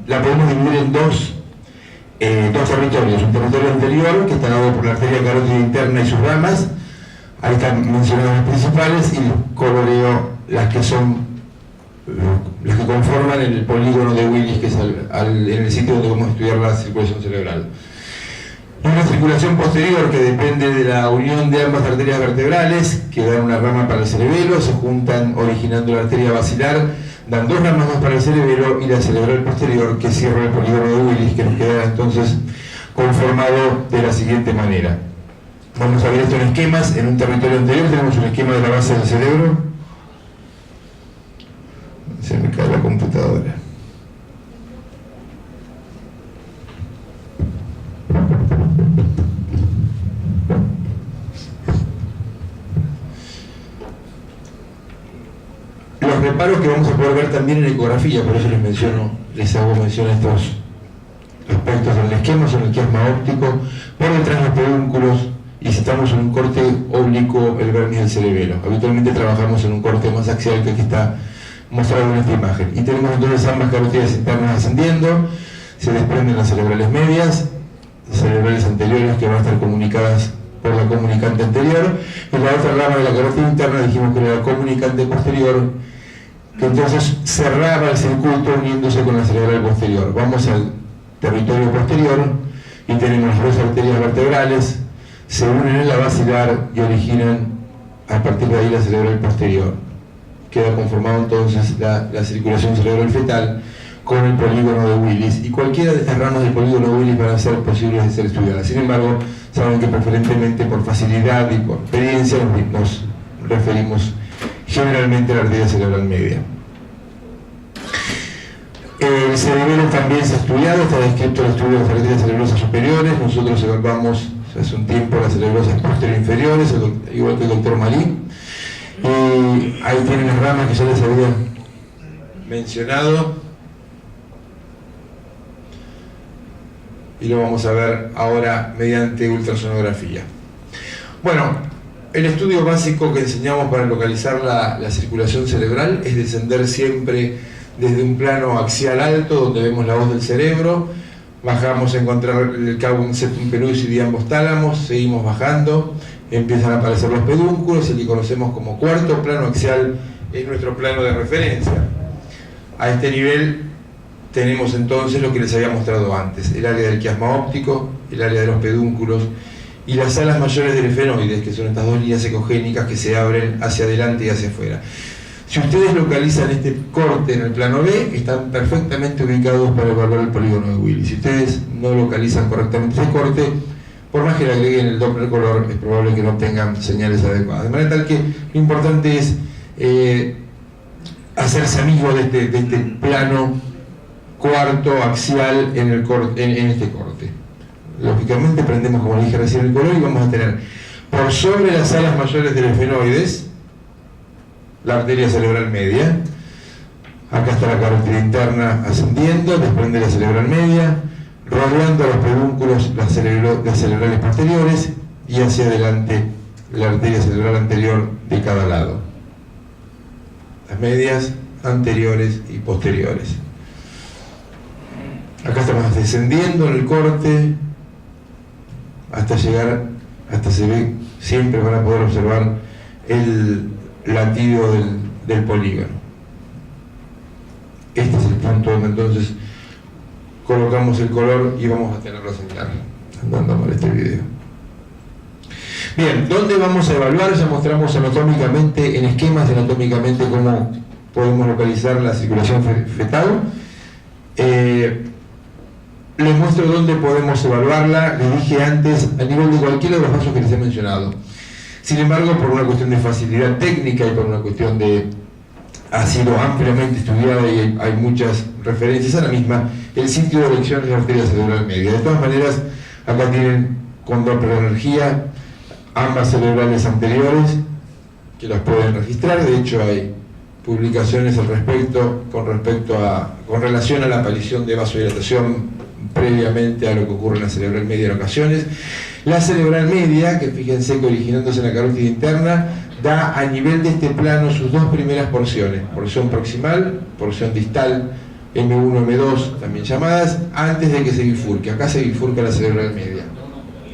la podemos dividir en dos territorios. Un territorio anterior, que está dado por la arteria carótida interna y sus ramas. Ahí están mencionadas las principales, y coloreo las que conforman el polígono de Willis, que es en el sitio donde vamos a estudiar la circulación cerebral. Una circulación posterior que depende de la unión de ambas arterias vertebrales, que dan una rama para el cerebelo, se juntan originando la arteria basilar, dan dos ramas más para el cerebelo, y la cerebral posterior, que cierra el polígono de Willis, que nos queda entonces conformado de la siguiente manera. Vamos a ver esto en esquemas. En un territorio anterior tenemos un esquema de la base del cerebro. Se me cae la computadora. Los reparos que vamos a poder ver también en ecografía, por eso les hago mención a estos aspectos en el esquema. Son el quiasma óptico, por detrás los pedúnculos, y si estamos en un corte oblicuo, el vermis del cerebelo. Habitualmente trabajamos en un corte más axial, que aquí está mostrado en esta imagen. Y tenemos entonces ambas carótidas internas ascendiendo, se desprenden las cerebrales medias, las cerebrales anteriores, que van a estar comunicadas por la comunicante anterior, y la otra rama de la carótida interna dijimos que era la comunicante posterior, que entonces cerraba el circuito uniéndose con la cerebral posterior. Vamos al territorio posterior y tenemos las dos arterias vertebrales, se unen en la basilar y originan a partir de ahí la cerebral posterior. Queda conformado entonces la circulación cerebral fetal con el polígono de Willis, y cualquiera de estas ramas del polígono de Willis van a ser posibles de ser estudiadas. Sin embargo, saben que preferentemente por facilidad y por experiencia nos referimos generalmente a la arteria cerebral media. El cerebelo también se ha estudiado, está descrito el estudio de las arterias cerebrosas superiores. Nosotros evaluamos hace un tiempo las cerebrosas posterior-inferiores, igual que el doctor Malí. Y ahí tienen las ramas que ya les había mencionado. Y lo vamos a ver ahora mediante ultrasonografía. Bueno, el estudio básico que enseñamos para localizar la circulación cerebral es descender siempre desde un plano axial alto, donde vemos la voz del cerebro, bajamos a encontrar el cabo septum pellucidum y ambos tálamos, seguimos bajando, empiezan a aparecer los pedúnculos, el que conocemos como cuarto plano axial es nuestro plano de referencia. A este nivel tenemos entonces lo que les había mostrado antes, el área del quiasma óptico, el área de los pedúnculos y las alas mayores del efenoides, que son estas dos líneas ecogénicas que se abren hacia adelante y hacia afuera. Si ustedes localizan este corte en el plano B, están perfectamente ubicados para evaluar el polígono de Willis. Si ustedes no localizan correctamente este corte, por más que le agreguen el Doppler color, es probable que no obtengan señales adecuadas. De manera tal que lo importante es hacerse amigo de este plano cuarto axial en este corte. Lógicamente prendemos, como dije recién, el color y vamos a tener por sobre las alas mayores del efenoides la arteria cerebral media. Acá está la carótida interna ascendiendo, desprende la cerebral media, rodeando los pedúnculos las cerebrales posteriores y hacia adelante la arteria cerebral anterior de cada lado. Las medias, anteriores y posteriores. Acá estamos descendiendo en el corte hasta llegar, hasta se ve, siempre van a poder observar el latido del polígono. Este es el punto donde entonces colocamos el color y vamos a tenerlo a señalar. Andando mal este video. Bien, ¿dónde vamos a evaluar? Ya mostramos anatómicamente, en esquemas anatómicamente, cómo podemos localizar la circulación fetal. Les muestro dónde podemos evaluarla. Les dije antes, a nivel de cualquiera de los vasos que les he mencionado. Sin embargo, por una cuestión de facilidad técnica y por una cuestión de... ha sido ampliamente estudiada y hay muchas referencias a la misma, el sitio de elección es la arteria cerebral media. De todas maneras, acá tienen con Doppler de energía ambas cerebrales anteriores que las pueden registrar. De hecho, hay publicaciones al respecto con relación a la aparición de vasodilatación previamente a lo que ocurre en la cerebral media en ocasiones. La cerebral media, que fíjense que originándose en la carótida interna, da a nivel de este plano sus dos primeras porciones, porción proximal, porción distal. M1, M2, también llamadas, antes de que se bifurque. Acá se bifurca la cerebral media.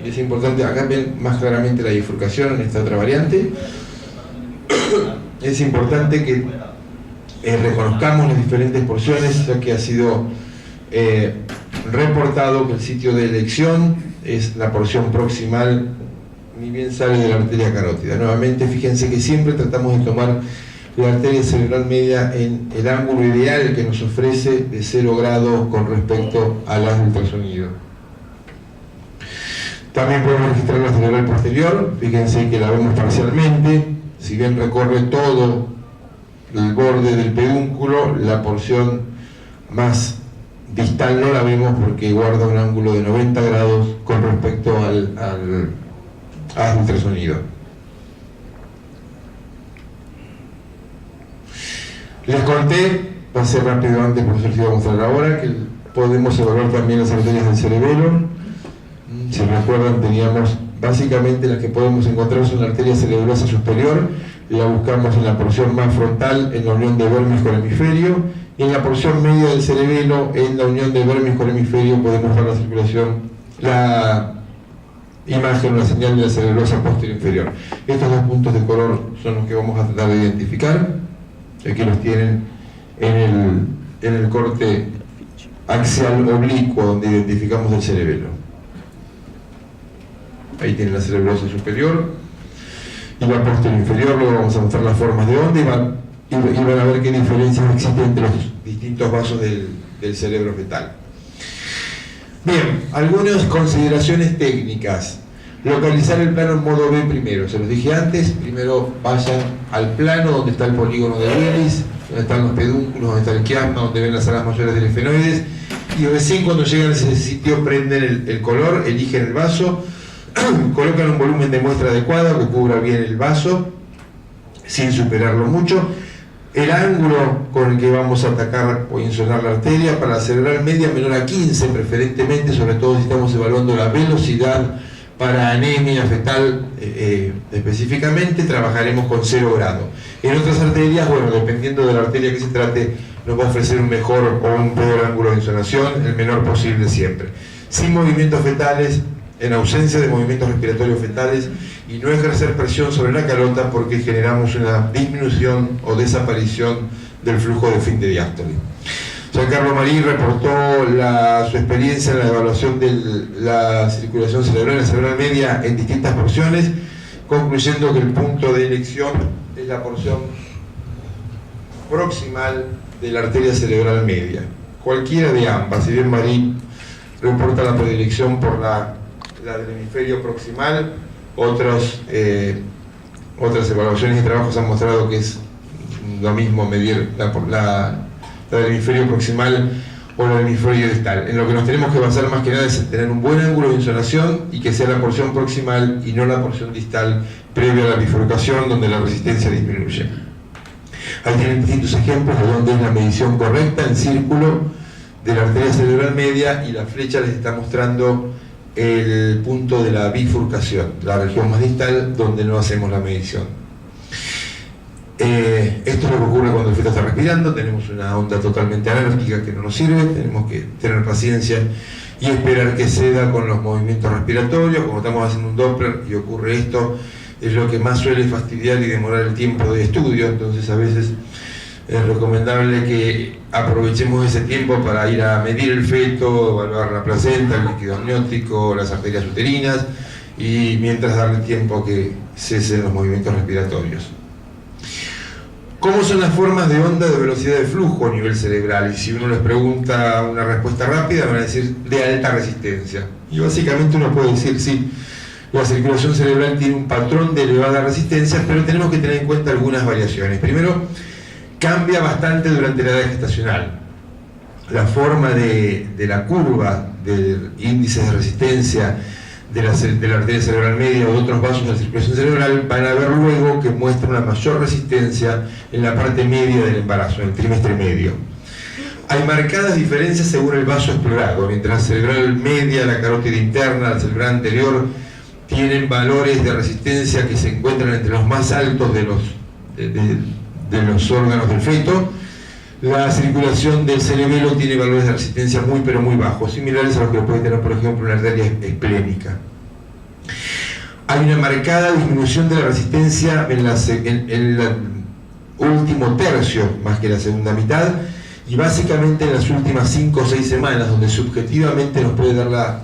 Y es importante, acá ven más claramente la bifurcación en esta otra variante. Es importante que reconozcamos las diferentes porciones, ya que ha sido reportado que el sitio de elección es la porción proximal, ni bien sale de la arteria carótida. Nuevamente, fíjense que siempre tratamos de tomar la arteria cerebral media en el ángulo ideal que nos ofrece de 0 grados con respecto al haz de ultrasonido. También podemos registrar la cerebral posterior, fíjense que la vemos parcialmente, si bien recorre todo el borde del pedúnculo, la porción más distal no la vemos porque guarda un ángulo de 90 grados con respecto al haz de ultrasonido. Les conté, pasé rápido antes, por eso les iba a mostrar ahora, que podemos evaluar también las arterias del cerebelo. Si recuerdan, teníamos básicamente las que podemos encontrar son la arteria cerebrosa superior, la buscamos en la porción más frontal, en la unión de vermis con hemisferio, y en la porción media del cerebelo, en la unión de vermis con hemisferio, podemos ver la circulación, la imagen, la señal de la cerebrosa posterior inferior. Estos dos puntos de color son los que vamos a tratar de identificar. Aquí los tienen en el corte axial oblicuo donde identificamos el cerebelo. Ahí tienen la cerebrosa superior y la posterior inferior. Luego vamos a mostrar las formas de onda y van a ver qué diferencias existen entre los distintos vasos del cerebro fetal. Bien, algunas consideraciones técnicas. Localizar el plano en modo B primero, se los dije antes, primero vayan al plano donde está el polígono de Willis, donde están los pedúnculos, donde está el quiasma, donde ven las alas mayores del efenoides, y recién cuando llegan a ese sitio prenden el color, eligen el vaso, colocan un volumen de muestra adecuado que cubra bien el vaso, sin superarlo mucho, el ángulo con el que vamos a atacar o insonar la arteria para la cerebral media menor a 15 preferentemente, sobre todo si estamos evaluando la velocidad. Para anemia fetal específicamente trabajaremos con 0 grado. En otras arterias, bueno, dependiendo de la arteria que se trate, nos va a ofrecer un mejor o un peor ángulo de insonación, el menor posible siempre. Sin movimientos fetales, en ausencia de movimientos respiratorios fetales, y no ejercer presión sobre la carota porque generamos una disminución o desaparición del flujo de fin de diástole. Giancarlo Marí reportó su experiencia en la evaluación de la circulación cerebral, la cerebral media en distintas porciones, concluyendo que el punto de elección es la porción proximal de la arteria cerebral media. Cualquiera de ambas, si bien Marí reporta la predilección por la del hemisferio proximal, otras evaluaciones y trabajos han mostrado que es lo mismo medir la del hemisferio proximal o la del hemisferio distal. En lo que nos tenemos que basar más que nada es en tener un buen ángulo de insonación y que sea la porción proximal y no la porción distal previa a la bifurcación donde la resistencia disminuye. Ahí tienen distintos ejemplos de donde es la medición correcta en círculo de la arteria cerebral media y la flecha les está mostrando el punto de la bifurcación, la región más distal donde no hacemos la medición. Esto es lo que ocurre cuando el feto está respirando, tenemos una onda totalmente anárquica que no nos sirve, tenemos que tener paciencia y esperar que ceda con los movimientos respiratorios. Como estamos haciendo un Doppler y ocurre esto, es lo que más suele fastidiar y demorar el tiempo de estudio, entonces a veces es recomendable que aprovechemos ese tiempo para ir a medir el feto, evaluar la placenta, el líquido amniótico, las arterias uterinas y mientras darle tiempo a que cesen los movimientos respiratorios. ¿Cómo son las formas de onda de velocidad de flujo a nivel cerebral? Y si uno les pregunta una respuesta rápida, van a decir de alta resistencia. Y básicamente uno puede decir, sí, la circulación cerebral tiene un patrón de elevada resistencia, pero tenemos que tener en cuenta algunas variaciones. Primero, cambia bastante durante la edad gestacional. La forma de la curva del índice de resistencia de la arteria cerebral media o de otros vasos de la circulación cerebral van a ver luego que muestra una mayor resistencia en la parte media del embarazo, en el trimestre medio. Hay marcadas diferencias según el vaso explorado, mientras la cerebral media, la carótida interna, la cerebral anterior tienen valores de resistencia que se encuentran entre los más altos de los órganos del feto. La circulación del cerebelo tiene valores de resistencia muy pero muy bajos, similares a los que puede tener, por ejemplo, una arteria esplénica. Hay una marcada disminución de la resistencia en el último tercio, más que la segunda mitad, y básicamente en las últimas 5 o 6 semanas, donde subjetivamente nos puede dar la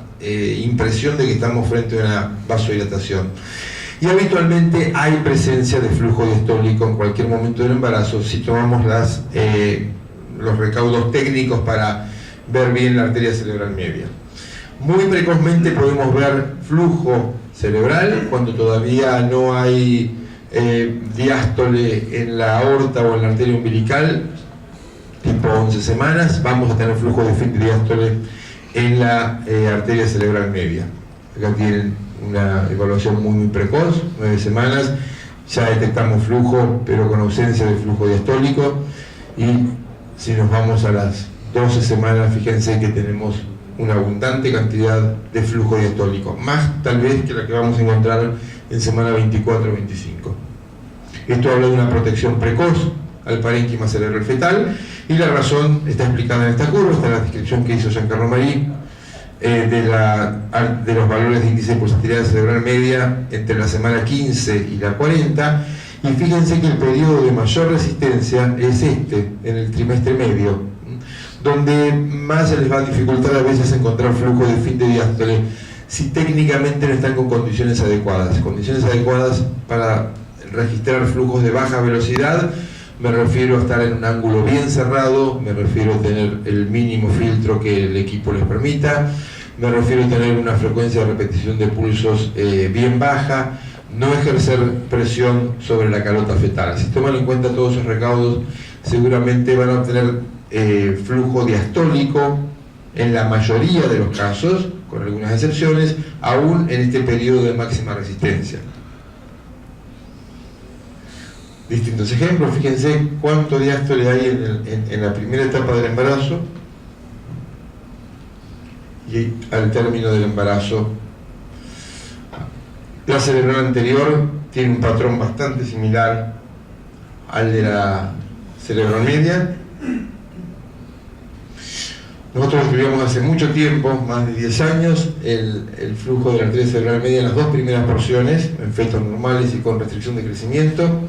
impresión de que estamos frente a una vasodilatación. Y habitualmente hay presencia de flujo diastólico en cualquier momento del embarazo si tomamos los recaudos técnicos para ver bien la arteria cerebral media. Muy precozmente podemos ver flujo cerebral cuando todavía no hay diástole en la aorta o en la arteria umbilical, tipo 11 semanas, vamos a tener flujo de diástole en la arteria cerebral media. Acá tienen una evaluación muy precoz, 9 semanas, ya detectamos flujo, pero con ausencia de flujo diastólico, y si nos vamos a las 12 semanas, fíjense que tenemos una abundante cantidad de flujo diastólico, más tal vez que la que vamos a encontrar en semana 24 o 25. Esto habla de una protección precoz al parénquima cerebral fetal, y la razón está explicada en esta curva, está en la descripción que hizo Giancarlo Marí, de los valores de índice de pulsatilidad cerebral media entre la semana 15 y la 40, y fíjense que el periodo de mayor resistencia es este, en el trimestre medio, donde más se les va a dificultar a veces encontrar flujo de fin de diástole si técnicamente no están con condiciones adecuadas para registrar flujos de baja velocidad. Me refiero a estar en un ángulo bien cerrado, me refiero a tener el mínimo filtro que el equipo les permita, me refiero a tener una frecuencia de repetición de pulsos bien baja, no ejercer presión sobre la calota fetal. Si toman en cuenta todos esos recaudos, seguramente van a obtener flujo diastólico en la mayoría de los casos, con algunas excepciones, aún en este periodo de máxima resistencia. Distintos ejemplos, fíjense cuánto diástole hay en la primera etapa del embarazo y al término del embarazo. La cerebral anterior tiene un patrón bastante similar al de la cerebral media. Nosotros estudiamos hace mucho tiempo, más de 10 años, el flujo de la arteria cerebral media en las 2 primeras porciones, en fetos normales y con restricción de crecimiento,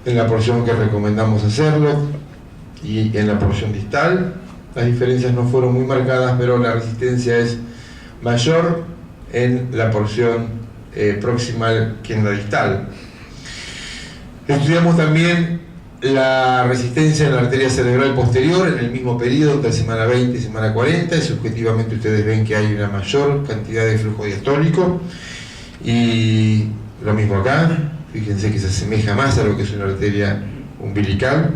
en la porción que recomendamos hacerlo y en la porción distal. Las diferencias no fueron muy marcadas, pero la resistencia es mayor en la porción proximal que en la distal. Estudiamos también la resistencia en la arteria cerebral posterior en el mismo periodo, entre semana 20 y semana 40, y subjetivamente ustedes ven que hay una mayor cantidad de flujo diastólico, y lo mismo acá. Fíjense que se asemeja más a lo que es una arteria umbilical.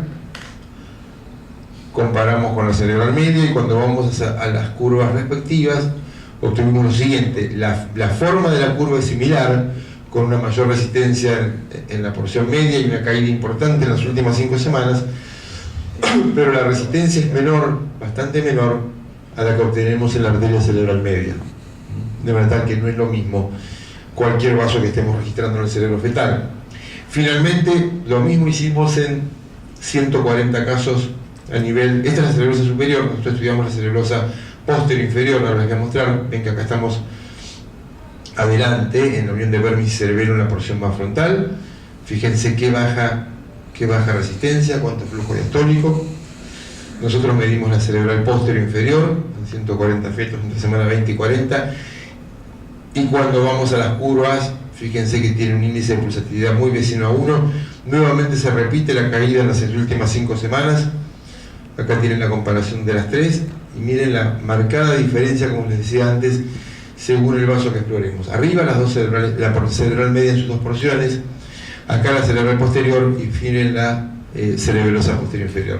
Comparamos con la cerebral media, y cuando vamos a las curvas respectivas obtuvimos lo siguiente: la forma de la curva es similar, con una mayor resistencia en la porción media y una caída importante en las últimas 5 semanas, pero la resistencia es menor, bastante menor, a la que obtenemos en la arteria cerebral media, de manera que no es lo mismo cualquier vaso que estemos registrando en el cerebro fetal. Finalmente, lo mismo hicimos en 140 casos a nivel, esta es la cerebrosa superior, nosotros estudiamos la cerebrosa posterior inferior, ahora les voy a mostrar. Ven que acá estamos adelante, en la unión de vermis y cerebelo en la porción más frontal. Fíjense qué baja resistencia, cuánto flujo diastólico. Nosotros medimos la cerebral posterior inferior, en 140 fetos entre semana 20 y 40, y cuando vamos a las curvas, fíjense que tiene un índice de pulsatilidad muy vecino a 1. Nuevamente se repite la caída en las últimas 5 semanas. Acá tienen la comparación de las 3, y miren la marcada diferencia, como les decía antes, según el vaso que exploremos. Arriba las dos cerebrales, la cerebral media en sus 2 porciones, acá la cerebral posterior, y miren la cerebelosa posterior inferior.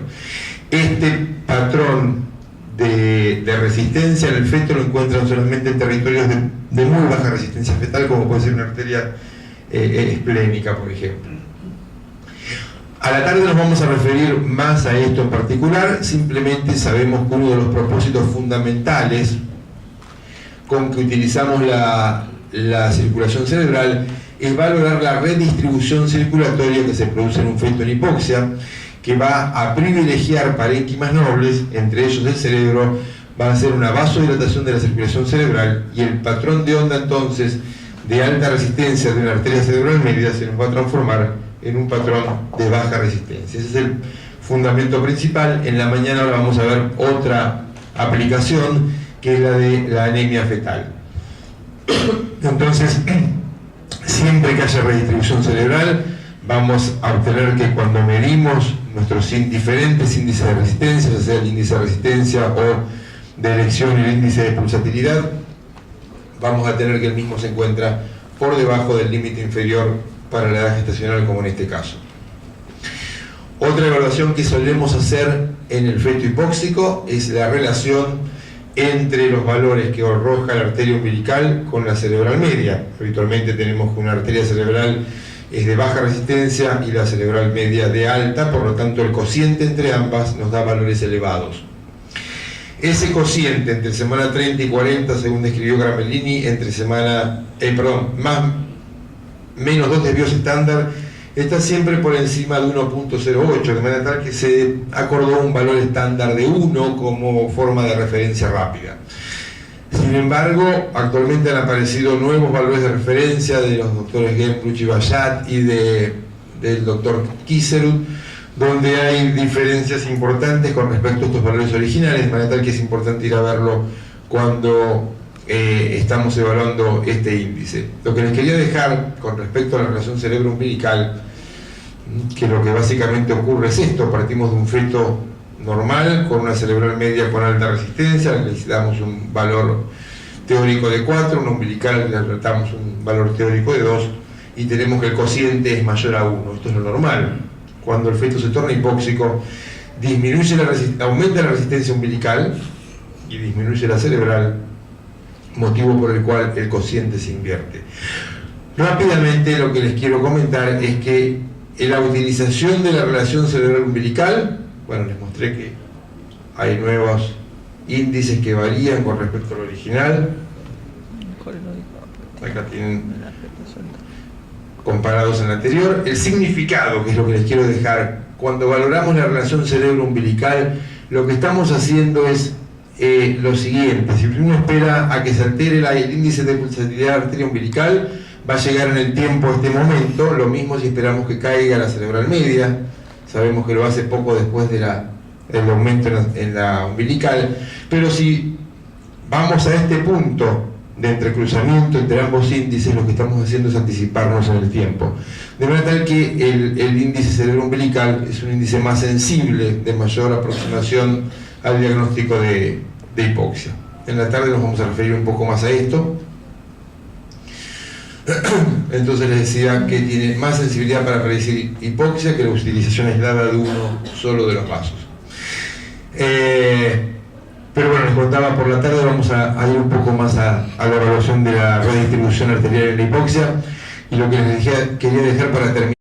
Este patrón de resistencia en el feto lo encuentran solamente en territorios de muy baja resistencia fetal, como puede ser una arteria esplénica, por ejemplo. A la tarde nos vamos a referir más a esto en particular. Simplemente sabemos que uno de los propósitos fundamentales con que utilizamos la circulación cerebral es valorar la redistribución circulatoria que se produce en un feto en hipoxia, que va a privilegiar parénquimas nobles, entre ellos el cerebro, va a hacer una vasodilatación de la circulación cerebral, y el patrón de onda entonces de alta resistencia de una arteria cerebral media se nos va a transformar en un patrón de baja resistencia. Ese es el fundamento principal. En la mañana ahora vamos a ver otra aplicación, que es la de la anemia fetal. Entonces, siempre que haya redistribución cerebral, vamos a obtener que cuando medimos nuestros diferentes índices de resistencia, ya sea el índice de resistencia o de elección y el índice de pulsatilidad, vamos a tener que el mismo se encuentra por debajo del límite inferior para la edad gestacional, como en este caso. Otra evaluación que solemos hacer en el feto hipóxico es la relación entre los valores que arroja la arteria umbilical con la cerebral media. Habitualmente tenemos que una arteria cerebral es de baja resistencia y la cerebral media de alta, por lo tanto el cociente entre ambas nos da valores elevados. Ese cociente entre semana 30 y 40, según describió Gramellini, entre semana, menos 2 desvíos estándar, está siempre por encima de 1.08, de manera tal que se acordó un valor estándar de 1 como forma de referencia rápida. Sin embargo, actualmente han aparecido nuevos valores de referencia de los doctores Genbruch y Bayat y del doctor Kiserud, donde hay diferencias importantes con respecto a estos valores originales, de manera tal que es importante ir a verlo cuando estamos evaluando este índice. Lo que les quería dejar con respecto a la relación cerebro-umbilical, que lo que básicamente ocurre es esto: partimos de un feto normal con una cerebral media con alta resistencia, le damos un valor teórico de 4, una umbilical le tratamos un valor teórico de 2, y tenemos que el cociente es mayor a 1. Esto es lo normal. Cuando el feto se torna hipóxico, aumenta la resistencia umbilical y disminuye la cerebral, motivo por el cual el cociente se invierte. Rápidamente lo que les quiero comentar es que en la utilización de la relación cerebral umbilical, bueno, les mostré que hay nuevos índices que varían con respecto al original. Acá tienen comparados en el anterior. El significado, que es lo que les quiero dejar, cuando valoramos la relación cerebro-umbilical, lo que estamos haciendo es lo siguiente: si uno espera a que se altere el índice de pulsatilidad de la arteria umbilical, va a llegar en el tiempo este momento. Lo mismo si esperamos que caiga la cerebral media, sabemos que lo hace poco después del aumento en la umbilical, pero si vamos a este punto de entrecruzamiento entre ambos índices, lo que estamos haciendo es anticiparnos en el tiempo, de manera tal que el índice cerebro-umbilical es un índice más sensible, de mayor aproximación al diagnóstico de hipoxia. En la tarde nos vamos a referir un poco más a esto. Entonces les decía que tiene más sensibilidad para predecir hipoxia que la utilización aislada de uno solo de los vasos. Pero bueno, les contaba, por la tarde vamos a ir un poco más a la evaluación de la redistribución arterial en la hipoxia, y lo que les quería dejar para terminar